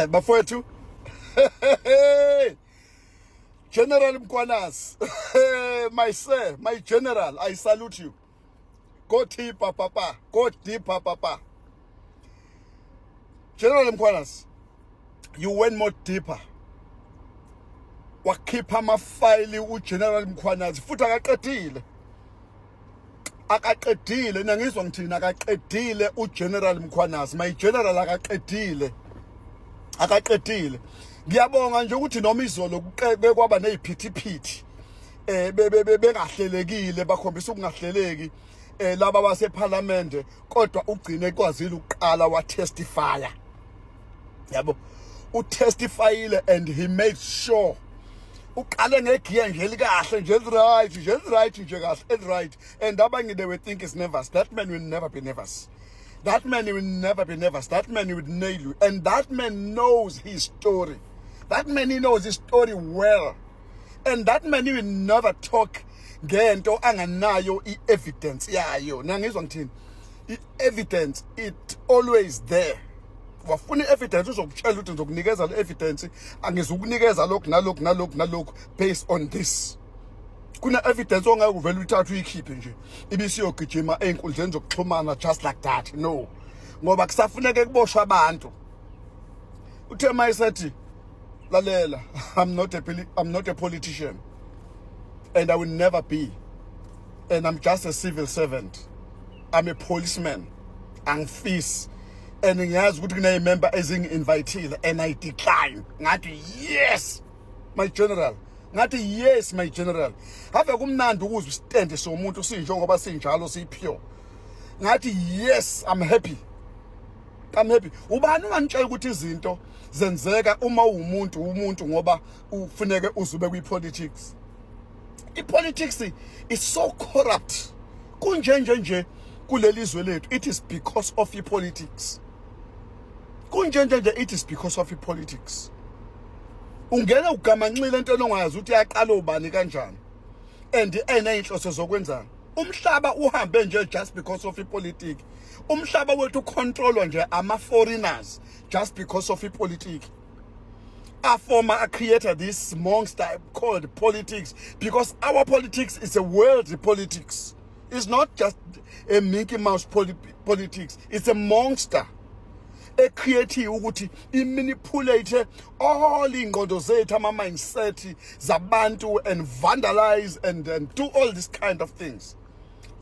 bafowethu. General Mkhwanazi, my sir, my general, I salute you. Go deeper, papa. Go deeper, papa. General Mkhwanazi, you went more deeper. Wakhipha amafayili uGeneral Mkhwanazi futhi akaqedile nangizwa ngithina akaqedile uGeneral Mkhwanazi, my general akaqedile ngiyabonga nje ukuthi noma izolo kwaba neziphithiphithi bengahlelekile bakhombisa ukungahleleki laba baseParliament kodwa ugcine ekwazile ukuqala wa testify yabo utestifyile and he made sure uqale ngegiya nje likahle nje right nje kahle right and abanye they will think is nervous. That man will never be nervous. That man will never be nervous. That man will nail you. And that man knows his story. That man, he knows his story well. And that man will never talk ngento anganayo i-evidence yayo. Nangizwa ngithini? I-evidence, it always there. Wafuna i-evidence uzokutshela ukuthi ngizokunikeza le evidence angizukunikeza lokhu nalokhu based on this. Kuna evidence ongeke uvele uthathe uyikhiphe nje ibisiyogijima einkundleni zokuxhumana just like that. No, ngoba kusafuneke kuboshwa abantu. Uthe mayisethi lalela, I'm not a politician and I will never be, and I'm just a civil servant. I'm a policeman. Angifisi and ngiyazi ukuthi kuneyimember ezingi-invitile and I decline. Ngathi yes my general. Ngathi yes my general. Have kumnandi ukuzwa isitende somuntu sinje ngoba sinjalo sipure. Ngathi yes, I'm happy. Ubani ungantshela ukuthi izinto zenzeka uma umuntu ngoba ufuneke uzube kwi-politics. I-politics is so corrupt. Kunjenje kulelizwe lethu, it is because of i-politics. It is because of i-politics. Ungena ugamanxile into ongayazi ukuthi yaqala ubani kanjani and eneyinhloso zokwenzana. Umhlaba uhambe nje just because of ipolitiki. Umhlaba wethu controlwa nje ama foreigners just because of ipolitiki. A created this monster called politics because our politics is a world politics. It's not just a Mickey Mouse politics. It's a monster. A creative ukuthi imanipulate all ingqondo zethu ama mindset zabantu and vandalize and do all this kind of things.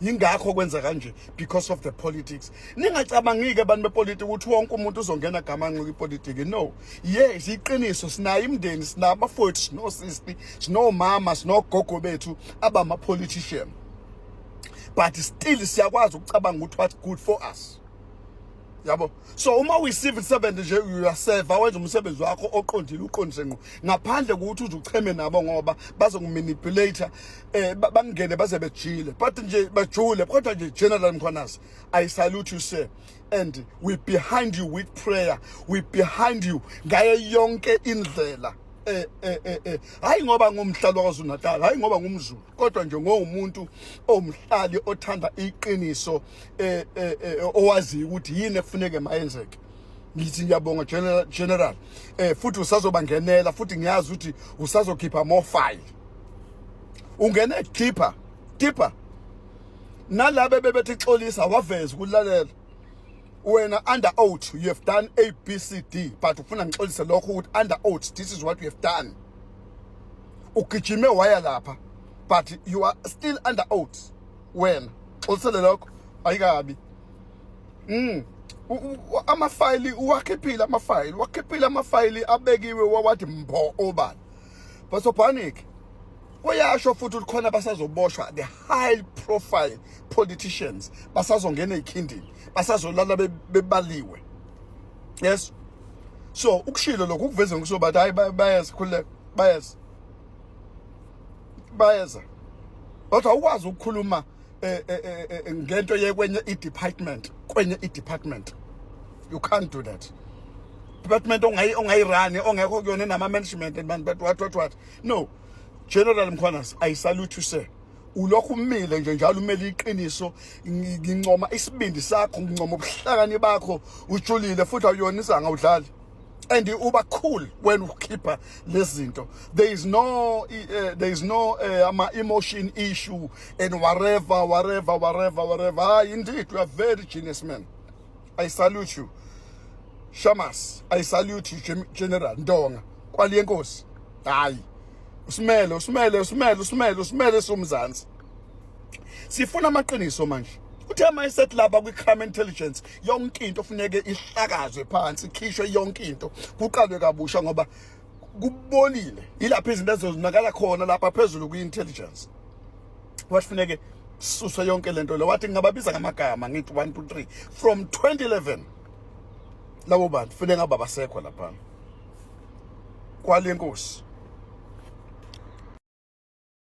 Yingakho kwenza kanje because of the politics. Ningacabangike abantu bepolitiki ukuthi wonke umuntu uzongena gamanxa kwipolitiki. No. Yes, iqiniso sinayo imndeni, sinabafowethu, sinosisi, sinomama, sinogogo bethu abama politician. But still siyakwazi ukucabanga ukuthi what's good for us. Yabo. So uma uyi-civil servant nje uyaserve wenza umsebenzi wakho oqondile uqondise ngqo ngaphandle ukuthi uzucheme nabo ngoba bazokumanipulate bangene baze bejile but nje bajule kodwa nje General Mkhwanazi, I salute you sir and we behind you with prayer, we behind you ngayo yonke indlela. Hayi ngoba ngumhlali waKwaZulu-Natal, hayi ngoba ngumZulu kodwa nje ngomuntu omhlali othanda iqiniso owazi ukuthi yini ekufuneke mayenzeke. Ngithi ngiyabonga general futhi usazobangenela futhi ngiyazi ukuthi usazokhipha more file. Ungene deeper nalabe bebethi xolisa waveza ukulalela wena under oath you have done A B C D but ufuna ngixolise lokho ukuthi under oath this is what you have done. Ugijime waya lapha but you are still under oath. Wena xolisele lokho ayikabi. Amafayili wakhiphile amafayili abekiwe wawathi mbo obani. But so panic. Uyasho futhi ukhona basazoboshwa the high profile politicians basazongena ekhindini basazolala bebaliwe. Yes, so ukushilo lokho ukuveza ngikusobathi hayi bayeza khuleka bayeza kodwa ukwazi ukukhuluma ngento yekwenye i-department you can't do that. Department ongayirani ongekho kuyona nama management and but what no. General Mkhwanazi, I salute you sir. Ulokhu umile nje njalo umele iqiniso ngincoma isibindi sakho ngincoma ubuhlakani bakho ujulile futhi awuyona isanga udlali. and uba cool when ukhipha lezinto. There is no emotion issue and whatever. Indeed, you are very genius, man. I salute you. Shamas, I salute you, General Ndonga. Kwali enkosi. Hayi. Usimele somzansi. Sifuna amaqiniso manje. Uthe mayiset laba kwi-crime intelligence yonke into kufuneke ihlakazwe phansi, ikhishwe yonke into, kuqalwe kabusha ngoba kubonile ilapha izinto ezozonakala khona lapha phezulu kwi-intelligence. Wafuneke suswe yonke lento le, wathi ngingababiza ngamagama ngithi 1 2 3 from 2011 labo bantu funeka ngaba basekho lapha. Kwali enkosi.